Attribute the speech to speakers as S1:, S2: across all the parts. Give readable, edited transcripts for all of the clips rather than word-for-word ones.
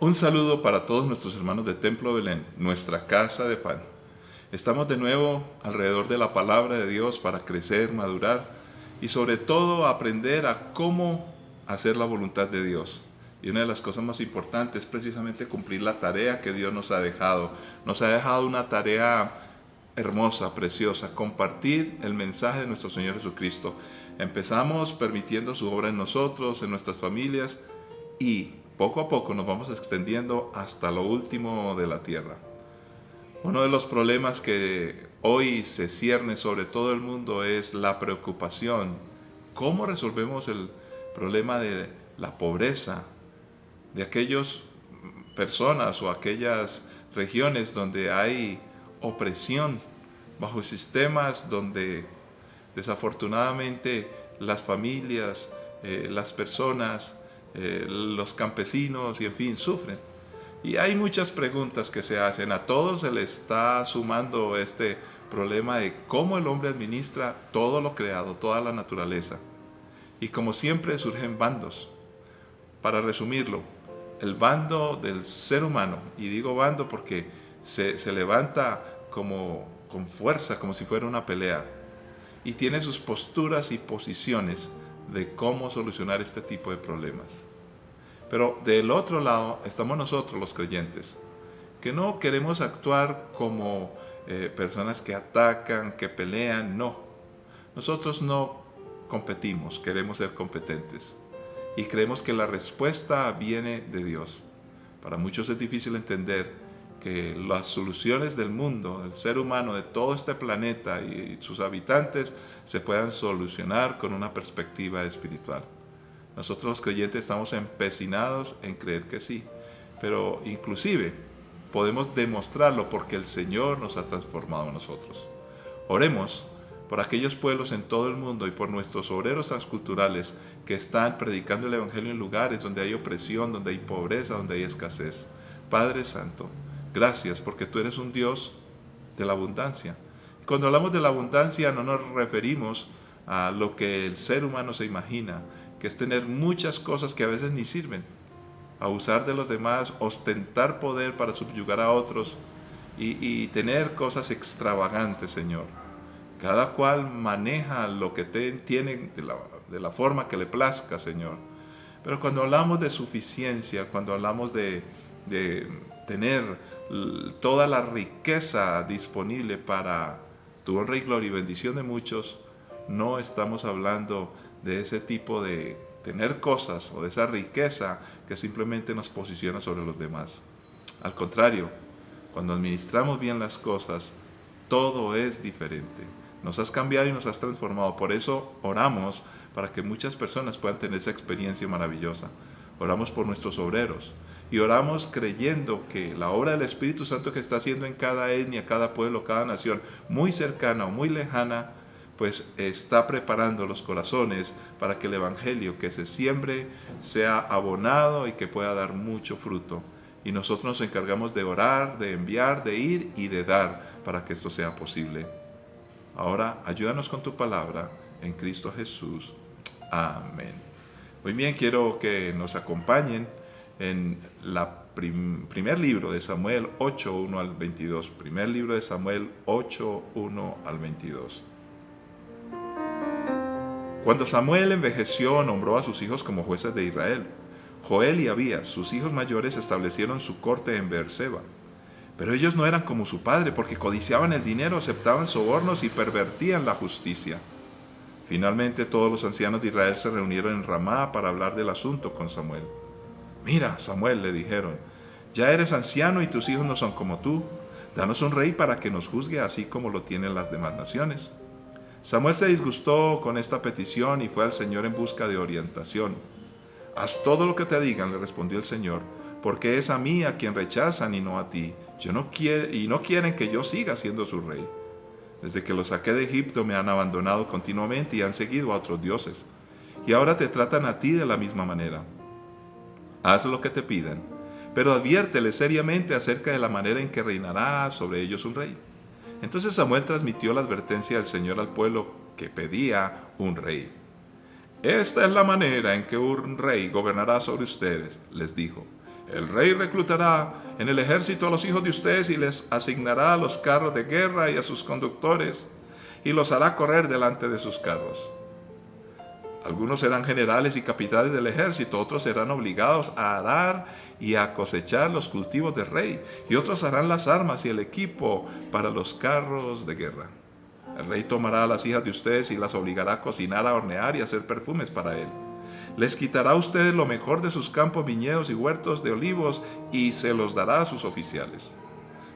S1: Un saludo para todos nuestros hermanos de Templo Belén, nuestra casa de pan. Estamos de nuevo alrededor de la palabra de Dios para crecer, madurar y sobre todo aprender a cómo hacer la voluntad de Dios. Y una de las cosas más importantes es precisamente cumplir la tarea que Dios nos ha dejado. Nos ha dejado una tarea hermosa, preciosa, compartir el mensaje de nuestro Señor Jesucristo. Empezamos permitiendo su obra en nosotros, en nuestras familias, y poco a poco nos vamos extendiendo hasta lo último de la tierra. Uno de los problemas que hoy se cierne sobre todo el mundo es la preocupación. ¿Cómo resolvemos el problema de la pobreza, de aquellas personas o aquellas regiones donde hay opresión, bajo sistemas donde desafortunadamente las familias, las personas, los campesinos y en fin sufren? Y hay muchas preguntas que se hacen. A todos se le está sumando este problema de cómo el hombre administra todo lo creado, toda la naturaleza. Y como siempre surgen bandos. Para resumirlo, el bando del ser humano, y digo bando porque se levanta como con fuerza, como si fuera una pelea, y tiene sus posturas y posiciones de cómo solucionar este tipo de problemas. Pero del otro lado estamos nosotros los creyentes, que no queremos actuar como personas que atacan, que pelean, no. Nosotros no competimos, queremos ser competentes. Y creemos que la respuesta viene de Dios. Para muchos es difícil entender que las soluciones del mundo, del ser humano, de todo este planeta y sus habitantes se puedan solucionar con una perspectiva espiritual. Nosotros los creyentes estamos empecinados en creer que sí, pero inclusive podemos demostrarlo porque el Señor nos ha transformado a nosotros. Oremos por aquellos pueblos en todo el mundo y por nuestros obreros transculturales que están predicando el Evangelio en lugares donde hay opresión, donde hay pobreza, donde hay escasez. Padre Santo, gracias porque tú eres un Dios de la abundancia. Cuando hablamos de la abundancia no nos referimos a lo que el ser humano se imagina, que es tener muchas cosas que a veces ni sirven, abusar de los demás, ostentar poder para subyugar a otros y tener cosas extravagantes, Señor. Cada cual maneja lo que tiene de la forma que le plazca, Señor. Pero cuando hablamos de suficiencia, cuando hablamos de tener toda la riqueza disponible para tu honra y gloria y bendición de muchos, no estamos hablando de ese tipo de tener cosas o de esa riqueza que simplemente nos posiciona sobre los demás. Al contrario, cuando administramos bien las cosas, todo es diferente. Nos has cambiado y nos has transformado. Por eso oramos para que muchas personas puedan tener esa experiencia maravillosa. Oramos por nuestros obreros y oramos creyendo que la obra del Espíritu Santo que está haciendo en cada etnia, cada pueblo, cada nación, muy cercana o muy lejana, pues está preparando los corazones para que el Evangelio que se siembre sea abonado y que pueda dar mucho fruto. Y nosotros nos encargamos de orar, de enviar, de ir y de dar para que esto sea posible. Ahora, ayúdanos con tu palabra en Cristo Jesús. Amén. Muy bien, quiero que nos acompañen en la primer libro de Samuel 8, 1 al 22. Primer libro de Samuel 8, 1 al 22. Cuando Samuel envejeció, nombró a sus hijos como jueces de Israel. Joel y Abías, sus hijos mayores, establecieron su corte en Beerseba. Pero ellos no eran como su padre, porque codiciaban el dinero, aceptaban sobornos y pervertían la justicia. Finalmente todos los ancianos de Israel se reunieron en Ramá para hablar del asunto con Samuel. Mira, Samuel, le dijeron, ya eres anciano y tus hijos no son como tú. Danos un rey para que nos juzgue así como lo tienen las demás naciones. Samuel se disgustó con esta petición y fue al Señor en busca de orientación. Haz todo lo que te digan, le respondió el Señor, porque es a mí a quien rechazan y no a ti. No quieren que yo siga siendo su rey. Desde que los saqué de Egipto me han abandonado continuamente y han seguido a otros dioses. Y ahora te tratan a ti de la misma manera. Haz lo que te pidan, pero adviérteles seriamente acerca de la manera en que reinará sobre ellos un rey. Entonces Samuel transmitió la advertencia del Señor al pueblo que pedía un rey. Esta es la manera en que un rey gobernará sobre ustedes, les dijo. El rey reclutará en el ejército a los hijos de ustedes y les asignará a los carros de guerra y a sus conductores, y los hará correr delante de sus carros. Algunos serán generales y capitanes del ejército, otros serán obligados a arar y a cosechar los cultivos del rey, y otros harán las armas y el equipo para los carros de guerra. El rey tomará a las hijas de ustedes y las obligará a cocinar, a hornear y a hacer perfumes para él. Les quitará a ustedes lo mejor de sus campos, viñedos y huertos de olivos y se los dará a sus oficiales.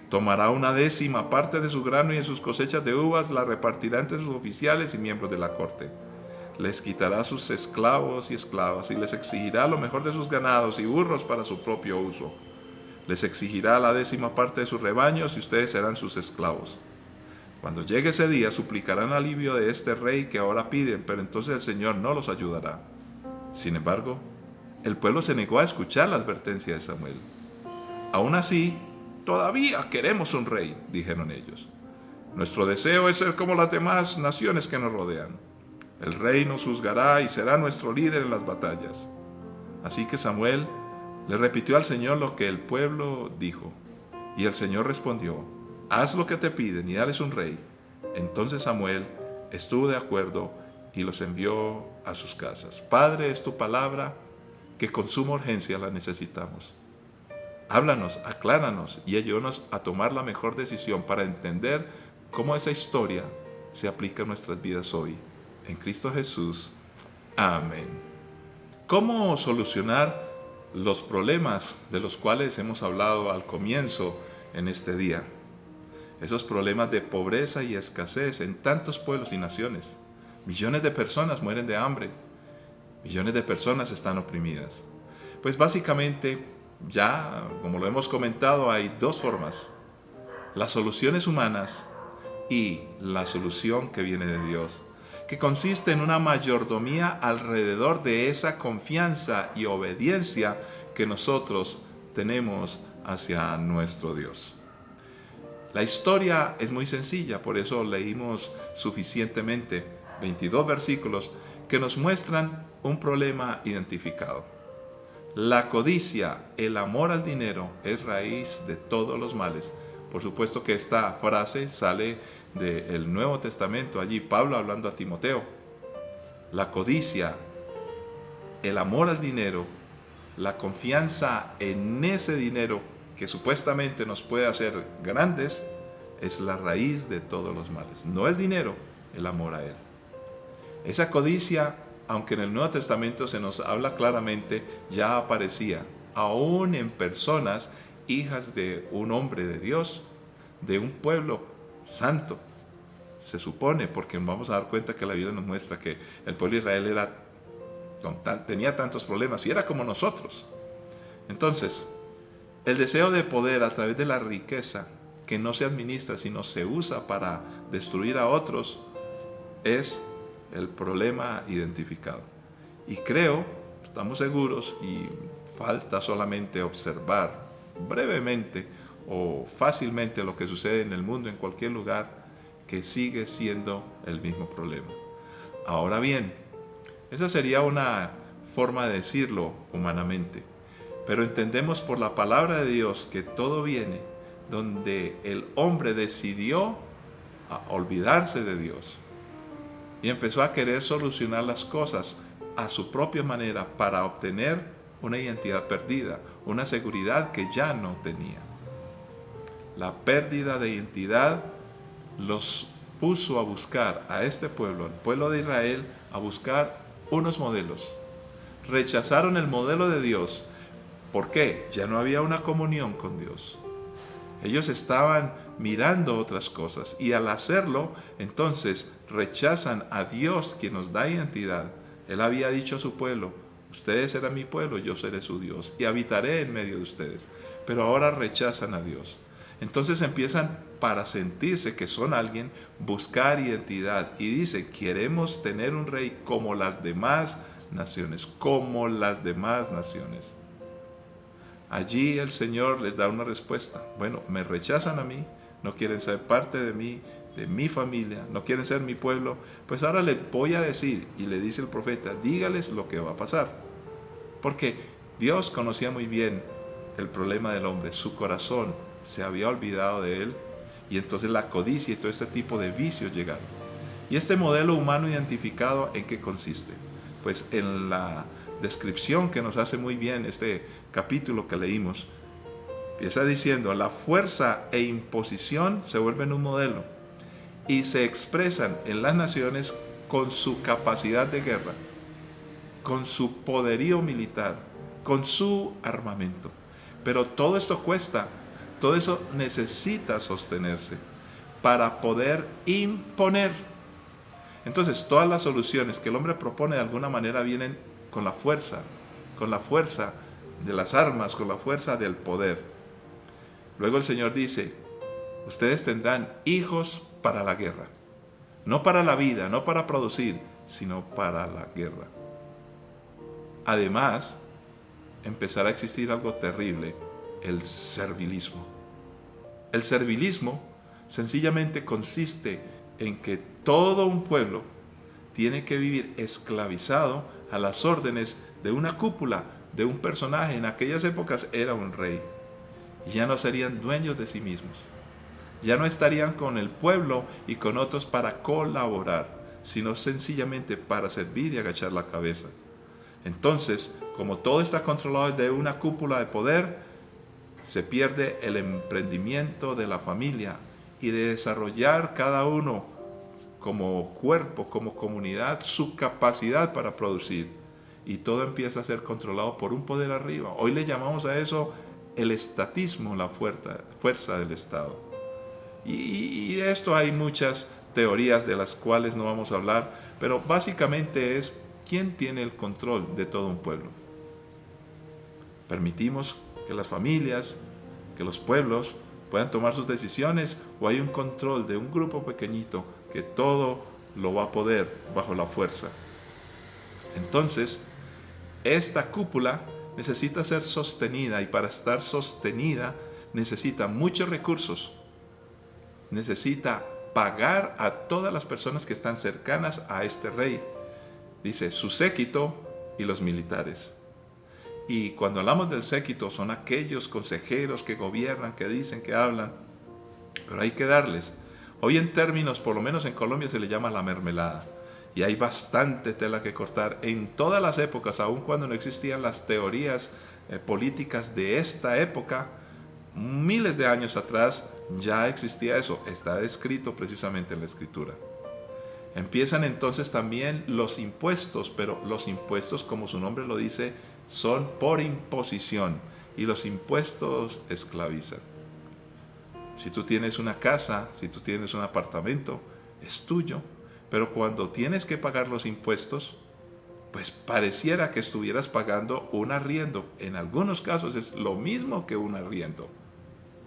S1: Tomará 1/10 parte de su grano y de sus cosechas de uvas la repartirá entre sus oficiales y miembros de la corte. Les quitará sus esclavos y esclavas y les exigirá lo mejor de sus ganados y burros para su propio uso. Les exigirá la 10ª parte de sus rebaños y ustedes serán sus esclavos. Cuando llegue ese día suplicarán alivio de este rey que ahora piden, pero entonces el Señor no los ayudará. Sin embargo, el pueblo se negó a escuchar la advertencia de Samuel. Aún así, todavía queremos un rey, dijeron ellos. Nuestro deseo es ser como las demás naciones que nos rodean. El rey nos juzgará y será nuestro líder en las batallas. Así que Samuel le repitió al Señor lo que el pueblo dijo. Y el Señor respondió: haz lo que te piden y dales un rey. Entonces Samuel estuvo de acuerdo y los envió a sus casas. Padre, es tu palabra que con suma urgencia la necesitamos. Háblanos, acláranos y ayúdanos a tomar la mejor decisión para entender cómo esa historia se aplica a nuestras vidas hoy. En Cristo Jesús. Amén. ¿Cómo solucionar los problemas de los cuales hemos hablado al comienzo en este día? Esos problemas de pobreza y escasez en tantos pueblos y naciones. Millones de personas mueren de hambre. Millones de personas están oprimidas. Pues básicamente, ya como lo hemos comentado, hay dos formas: las soluciones humanas y la solución que viene de Dios, que consiste en una mayordomía alrededor de esa confianza y obediencia que nosotros tenemos hacia nuestro Dios. La historia es muy sencilla, por eso leímos suficientemente 22 versículos que nos muestran un problema identificado. La codicia, el amor al dinero, es raíz de todos los males. Por supuesto que esta frase sale del Nuevo Testamento, allí Pablo hablando a Timoteo. La codicia, el amor al dinero, la confianza en ese dinero que supuestamente nos puede hacer grandes, es la raíz de todos los males. No el dinero, el amor a él. Esa codicia, aunque en el Nuevo Testamento se nos habla claramente, ya aparecía aún en personas hijas de un hombre de Dios, de un pueblo santo. Se supone, porque vamos a dar cuenta que la Biblia nos muestra que el pueblo de Israel tenía tantos problemas y era como nosotros. Entonces, el deseo de poder a través de la riqueza, que no se administra sino se usa para destruir a otros, es el problema identificado. Y creo, estamos seguros, y falta solamente observar brevemente o fácilmente lo que sucede en el mundo, en cualquier lugar, que sigue siendo el mismo problema. Ahora bien, esa sería una forma de decirlo humanamente, pero entendemos por la palabra de Dios que todo viene donde el hombre decidió olvidarse de Dios y empezó a querer solucionar las cosas a su propia manera para obtener una identidad perdida, una seguridad que ya no tenía. La pérdida de identidad los puso a buscar a este pueblo, al pueblo de Israel, a buscar unos modelos. Rechazaron el modelo de Dios. ¿Por qué? Ya no había una comunión con Dios. Ellos estaban mirando otras cosas y al hacerlo, entonces rechazan a Dios, quien nos da identidad. Él había dicho a su pueblo: ustedes serán mi pueblo, yo seré su Dios y habitaré en medio de ustedes. Pero ahora rechazan a Dios. Entonces empiezan, para sentirse que son alguien, buscar identidad y dicen: queremos tener un rey como las demás naciones, como las demás naciones. Allí el Señor les da una respuesta. Bueno, me rechazan a mí, no quieren ser parte de mí, de mi familia, no quieren ser mi pueblo. Pues ahora les voy a decir, y le dice el profeta, dígales lo que va a pasar. Porque Dios conocía muy bien el problema del hombre. Su corazón se había olvidado de él y entonces la codicia y todo este tipo de vicios llegaron. ¿Y este modelo humano identificado en qué consiste? Pues en la descripción que nos hace muy bien este capítulo que leímos. Empieza diciendo, la fuerza e imposición se vuelven un modelo y se expresan en las naciones con su capacidad de guerra, con su poderío militar, con su armamento. Pero todo esto cuesta, todo eso necesita sostenerse para poder imponer. Entonces, todas las soluciones que el hombre propone de alguna manera vienen con la fuerza de las armas, con la fuerza del poder. Luego el Señor dice, ustedes tendrán hijos para la guerra, no para la vida, no para producir, sino para la guerra. Además, empezará a existir algo terrible, el servilismo. El servilismo sencillamente consiste en que todo un pueblo tiene que vivir esclavizado a las órdenes de una cúpula, de un personaje. En aquellas épocas era un rey. Y ya no serían dueños de sí mismos. Ya no estarían con el pueblo y con otros para colaborar, sino sencillamente para servir y agachar la cabeza. Entonces, como todo está controlado desde una cúpula de poder, se pierde el emprendimiento de la familia y de desarrollar cada uno como cuerpo, como comunidad, su capacidad para producir. Y todo empieza a ser controlado por un poder arriba. Hoy le llamamos a eso el estatismo, la fuerza del Estado. Y de esto hay muchas teorías de las cuales no vamos a hablar, pero básicamente es quién tiene el control de todo un pueblo. Permitimos que las familias, que los pueblos puedan tomar sus decisiones, o hay un control de un grupo pequeñito que todo lo va a poder bajo la fuerza. Entonces, esta cúpula necesita ser sostenida, y para estar sostenida necesita muchos recursos. Necesita pagar a todas las personas que están cercanas a este rey. Dice, su séquito y los militares. Y cuando hablamos del séquito, son aquellos consejeros que gobiernan, que dicen, que hablan, pero hay que darles. Hoy en términos, por lo menos en Colombia se le llama la mermelada. Y hay bastante tela que cortar. En todas las épocas, aun cuando no existían las teorías políticas de esta época, miles de años atrás ya existía eso. Está descrito precisamente en la Escritura. Empiezan entonces también los impuestos, pero los impuestos, como su nombre lo dice, son por imposición, y los impuestos esclavizan. Si tú tienes una casa, si tú tienes un apartamento, es tuyo, pero cuando tienes que pagar los impuestos, pues pareciera que estuvieras pagando un arriendo. En algunos casos es lo mismo que un arriendo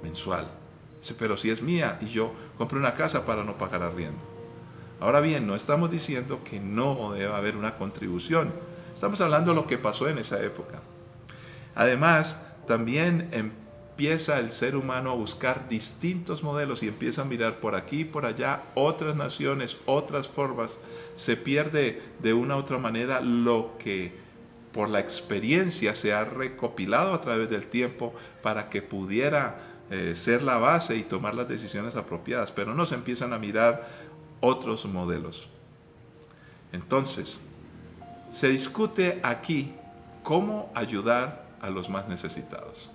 S1: mensual. Pero si es mía y yo compré una casa para no pagar arriendo. Ahora bien, no estamos diciendo que no debe haber una contribución. Estamos hablando de lo que pasó en esa época. Además, también empieza el ser humano a buscar distintos modelos y empieza a mirar por aquí y por allá otras naciones, otras formas. Se pierde de una u otra manera lo que por la experiencia se ha recopilado a través del tiempo para que pudiera ser la base y tomar las decisiones apropiadas. Pero no se empiezan a mirar otros modelos. Entonces, se discute aquí cómo ayudar a los más necesitados.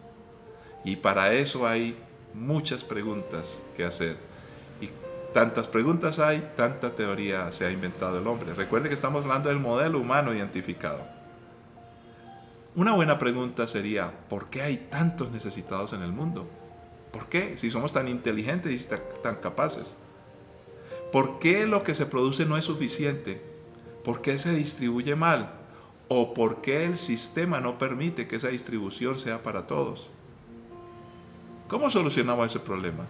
S1: Y para eso hay muchas preguntas que hacer. Y tantas preguntas hay, tanta teoría se ha inventado el hombre. Recuerde que estamos hablando del modelo humano identificado. Una buena pregunta sería, ¿por qué hay tantos necesitados en el mundo? ¿Por qué? Si somos tan inteligentes y tan capaces. ¿Por qué lo que se produce no es suficiente? ¿Por qué se distribuye mal? ¿O por qué el sistema no permite que esa distribución sea para todos? ¿Cómo solucionamos ese problema?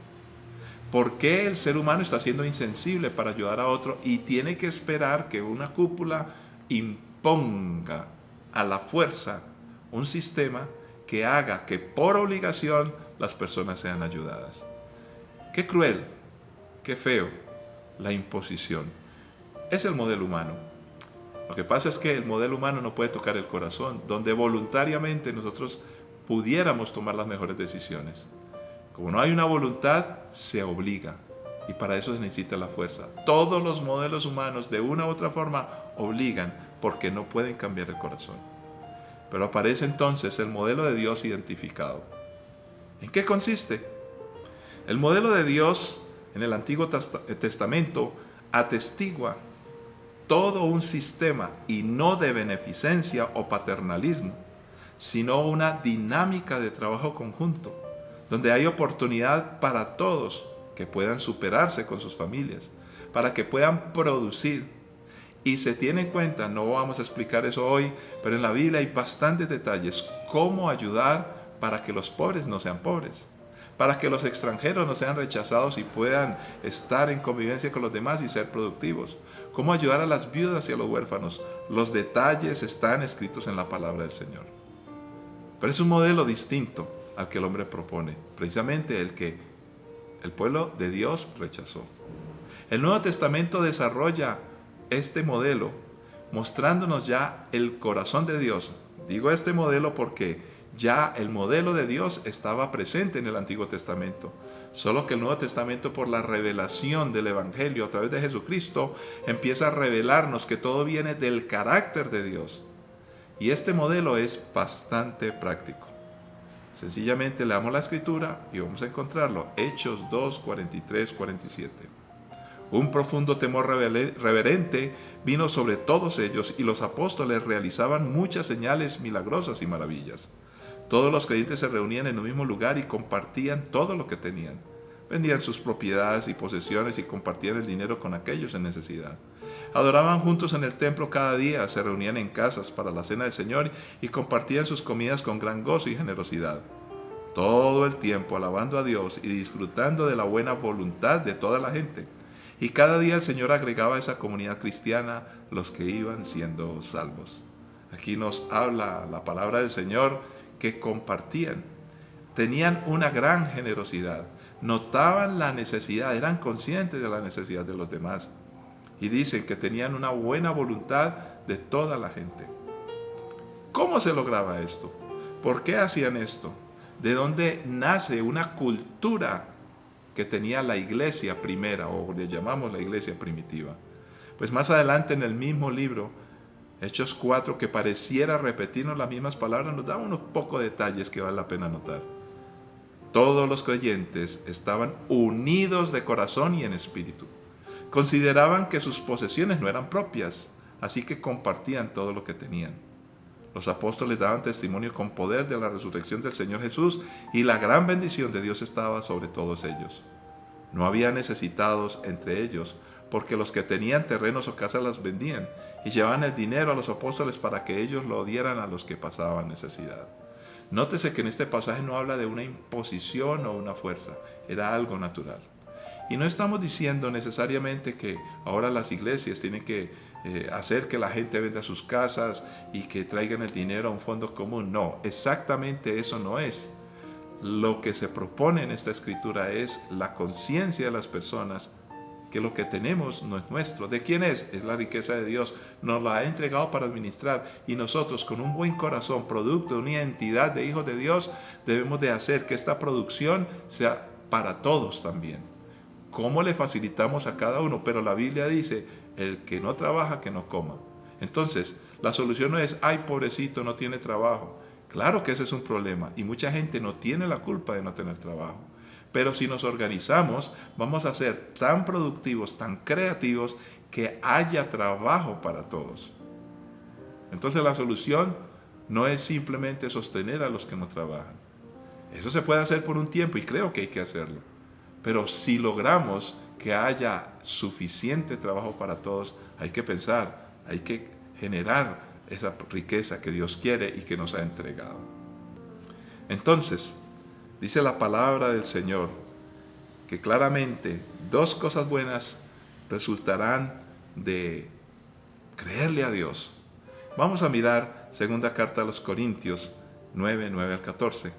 S1: ¿Por qué el ser humano está siendo insensible para ayudar a otro y tiene que esperar que una cúpula imponga a la fuerza un sistema que haga que por obligación las personas sean ayudadas? Qué cruel, qué feo la imposición. Es el modelo humano. Lo que pasa es que el modelo humano no puede tocar el corazón, donde voluntariamente nosotros pudiéramos tomar las mejores decisiones. Como no hay una voluntad, se obliga. Y para eso se necesita la fuerza. Todos los modelos humanos de una u otra forma obligan porque no pueden cambiar el corazón. Pero aparece entonces el modelo de Dios identificado. ¿En qué consiste? El modelo de Dios en el Antiguo Testamento atestigua todo un sistema, y no de beneficencia o paternalismo, sino una dinámica de trabajo conjunto, donde hay oportunidad para todos que puedan superarse con sus familias, para que puedan producir. Y se tiene en cuenta, no vamos a explicar eso hoy, pero en la Biblia hay bastantes detalles, cómo ayudar para que los pobres no sean pobres, para que los extranjeros no sean rechazados y puedan estar en convivencia con los demás y ser productivos, cómo ayudar a las viudas y a los huérfanos. Los detalles están escritos en la palabra del Señor. Pero es un modelo distinto al que el hombre propone, precisamente el que el pueblo de Dios rechazó. El Nuevo Testamento desarrolla este modelo, mostrándonos ya el corazón de Dios. Digo este modelo porque ya el modelo de Dios estaba presente en el Antiguo Testamento, solo que el Nuevo Testamento, por la revelación del Evangelio a través de Jesucristo, empieza a revelarnos que todo viene del carácter de Dios. Y este modelo es bastante práctico. Sencillamente leamos la Escritura y vamos a encontrarlo. Hechos 2, 43, 47. Un profundo temor reverente vino sobre todos ellos, y los apóstoles realizaban muchas señales milagrosas y maravillas. Todos los creyentes se reunían en un mismo lugar y compartían todo lo que tenían. Vendían sus propiedades y posesiones y compartían el dinero con aquellos en necesidad. Adoraban juntos en el templo cada día, se reunían en casas para la cena del Señor y compartían sus comidas con gran gozo y generosidad. Todo el tiempo alabando a Dios y disfrutando de la buena voluntad de toda la gente. Y cada día el Señor agregaba a esa comunidad cristiana los que iban siendo salvos. Aquí nos habla la palabra del Señor, que compartían, tenían una gran generosidad, notaban la necesidad, eran conscientes de la necesidad de los demás, y dicen que tenían una buena voluntad de toda la gente. ¿Cómo se lograba esto? ¿Por qué hacían esto? ¿De dónde nace una cultura que tenía la iglesia primera, o le llamamos la iglesia primitiva? Pues más adelante en el mismo libro, Hechos 4, que pareciera repetirnos las mismas palabras, nos da unos pocos detalles que vale la pena notar. Todos los creyentes estaban unidos de corazón y en espíritu. Consideraban que sus posesiones no eran propias, así que compartían todo lo que tenían. Los apóstoles daban testimonio con poder de la resurrección del Señor Jesús, y la gran bendición de Dios estaba sobre todos ellos. No había necesitados entre ellos, porque los que tenían terrenos o casas las vendían y llevaban el dinero a los apóstoles para que ellos lo dieran a los que pasaban necesidad. Nótese que en este pasaje no habla de una imposición o una fuerza, era algo natural. Y no estamos diciendo necesariamente que ahora las iglesias tienen que hacer que la gente venda sus casas y que traigan el dinero a un fondo común. No, exactamente eso no es. Lo que se propone en esta escritura es la conciencia de las personas que lo que tenemos no es nuestro. ¿De quién es? Es la riqueza de Dios. Nos la ha entregado para administrar, y nosotros, con un buen corazón, producto de una identidad de hijos de Dios, debemos de hacer que esta producción sea para todos también. ¿Cómo le facilitamos a cada uno? Pero la Biblia dice, el que no trabaja, que no coma. Entonces, la solución no es, ay, pobrecito, no tiene trabajo. Claro que ese es un problema, y mucha gente no tiene la culpa de no tener trabajo. Pero si nos organizamos, vamos a ser tan productivos, tan creativos, que haya trabajo para todos. Entonces la solución no es simplemente sostener a los que no trabajan. Eso se puede hacer por un tiempo, y creo que hay que hacerlo. Pero si logramos que haya suficiente trabajo para todos, hay que pensar, hay que generar esa riqueza que Dios quiere y que nos ha entregado. Entonces, dice la palabra del Señor que claramente dos cosas buenas resultarán de creerle a Dios. Vamos a mirar segunda carta a los Corintios 9, 9 al 14.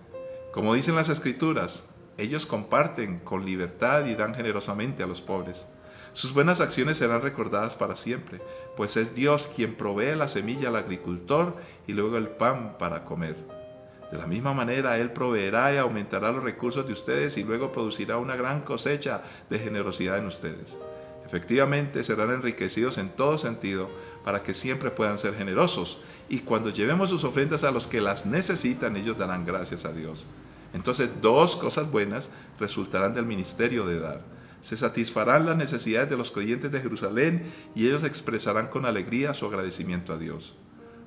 S1: Como dicen las Escrituras, ellos comparten con libertad y dan generosamente a los pobres. Sus buenas acciones serán recordadas para siempre, pues es Dios quien provee la semilla al agricultor y luego el pan para comer. De la misma manera, Él proveerá y aumentará los recursos de ustedes y luego producirá una gran cosecha de generosidad en ustedes. Efectivamente, serán enriquecidos en todo sentido para que siempre puedan ser generosos. Y cuando llevemos sus ofrendas a los que las necesitan, ellos darán gracias a Dios. Entonces, dos cosas buenas resultarán del ministerio de dar. Se satisfarán las necesidades de los creyentes de Jerusalén y ellos expresarán con alegría su agradecimiento a Dios.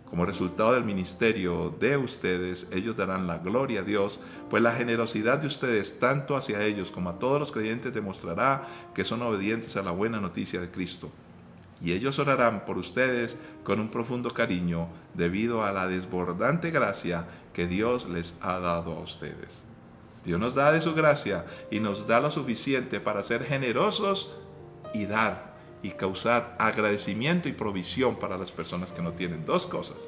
S1: Como resultado del ministerio de ustedes, ellos darán la gloria a Dios, pues la generosidad de ustedes, tanto hacia ellos como a todos los creyentes, demostrará que son obedientes a la buena noticia de Cristo. Y ellos orarán por ustedes con un profundo cariño, debido a la desbordante gracia que Dios les ha dado a ustedes. Dios nos da de su gracia y nos da lo suficiente para ser generosos y dar y causar agradecimiento y provisión para las personas que no tienen. Dos cosas: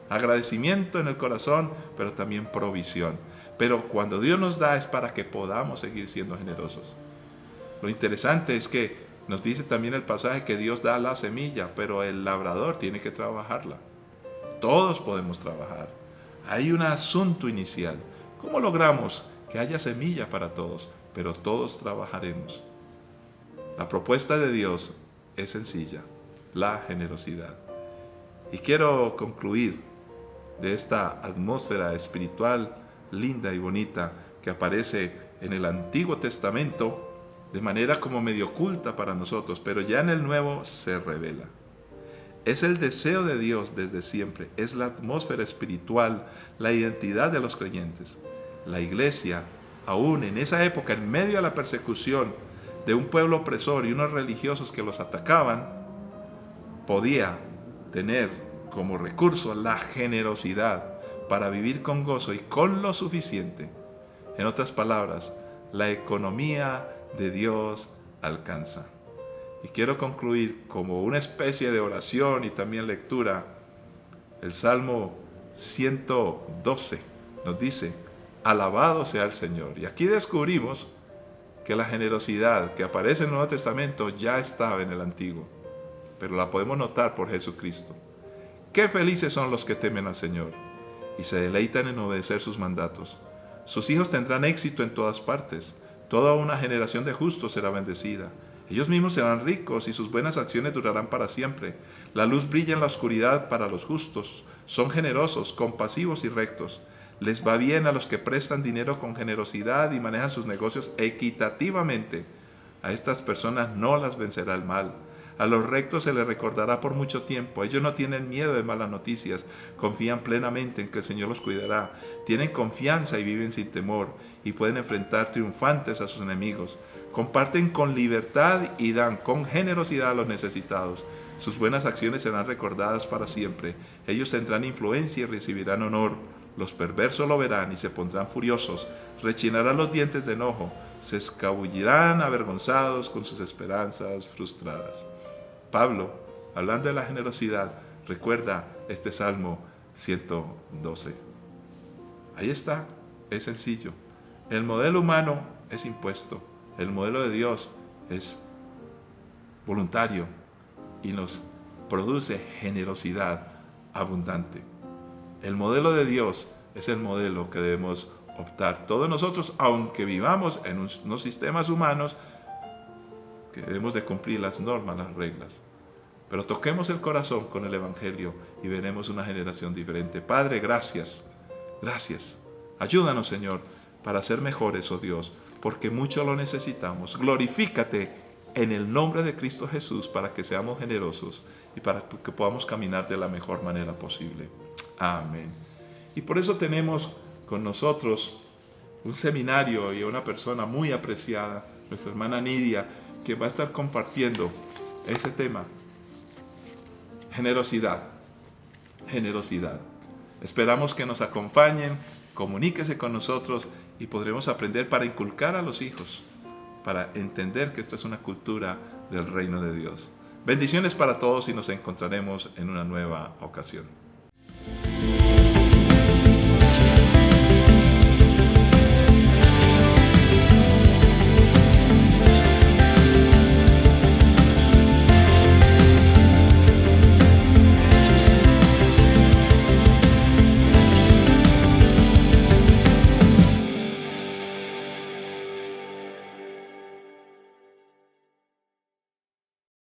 S1: agradecimiento en el corazón, pero también provisión. Pero cuando Dios nos da es para que podamos seguir siendo generosos. Lo interesante es que nos dice también el pasaje que Dios da la semilla, pero el labrador tiene que trabajarla. Todos podemos trabajar. Hay un asunto inicial. ¿Cómo logramos que haya semilla para todos? Pero todos trabajaremos. La propuesta de Dios es sencilla: la generosidad. Y quiero concluir de esta atmósfera espiritual linda y bonita que aparece en el Antiguo Testamento de manera como medio oculta para nosotros, pero ya en el Nuevo se revela. Es el deseo de Dios desde siempre, es la atmósfera espiritual, la identidad de los creyentes. La iglesia, aún en esa época, en medio de la persecución de un pueblo opresor y unos religiosos que los atacaban, podía tener como recurso la generosidad para vivir con gozo y con lo suficiente. En otras palabras, la economía de Dios alcanza. Y quiero concluir como una especie de oración y también lectura. El Salmo 112 nos dice: alabado sea el Señor. Y aquí descubrimos que la generosidad que aparece en el Nuevo Testamento ya estaba en el Antiguo, pero la podemos notar por Jesucristo. Qué felices son los que temen al Señor y se deleitan en obedecer sus mandatos. Sus hijos tendrán éxito en todas partes. Toda una generación de justos será bendecida. Ellos mismos serán ricos y sus buenas acciones durarán para siempre. La luz brilla en la oscuridad para los justos. Son generosos, compasivos y rectos. Les va bien a los que prestan dinero con generosidad y manejan sus negocios equitativamente. A estas personas no las vencerá el mal. A los rectos se les recordará por mucho tiempo. Ellos no tienen miedo de malas noticias. Confían plenamente en que el Señor los cuidará. Tienen confianza y viven sin temor. Y pueden enfrentar triunfantes a sus enemigos. Comparten con libertad y dan con generosidad a los necesitados. Sus buenas acciones serán recordadas para siempre. Ellos tendrán influencia y recibirán honor. Los perversos lo verán y se pondrán furiosos. Rechinarán los dientes de enojo. Se escabullirán avergonzados con sus esperanzas frustradas. Pablo, hablando de la generosidad, recuerda este Salmo 112. Ahí está, es sencillo. El modelo humano es impuesto. El modelo de Dios es voluntario y nos produce generosidad abundante. El modelo de Dios es el modelo que debemos optar todos nosotros, aunque vivamos en unos sistemas humanos que debemos de cumplir las normas, las reglas. Pero toquemos el corazón con el Evangelio y veremos una generación diferente. Padre, gracias, gracias. Ayúdanos, Señor, para ser mejores, oh Dios, porque mucho lo necesitamos. Glorifícate en el nombre de Cristo Jesús para que seamos generosos y para que podamos caminar de la mejor manera posible. Amén. Y por eso tenemos con nosotros un seminario y una persona muy apreciada, nuestra hermana Nidia, que va a estar compartiendo ese tema. Generosidad. Generosidad. Esperamos que nos acompañen, comuníquese con nosotros y podremos aprender para inculcar a los hijos, para entender que esto es una cultura del reino de Dios. Bendiciones para todos y nos encontraremos en una nueva ocasión.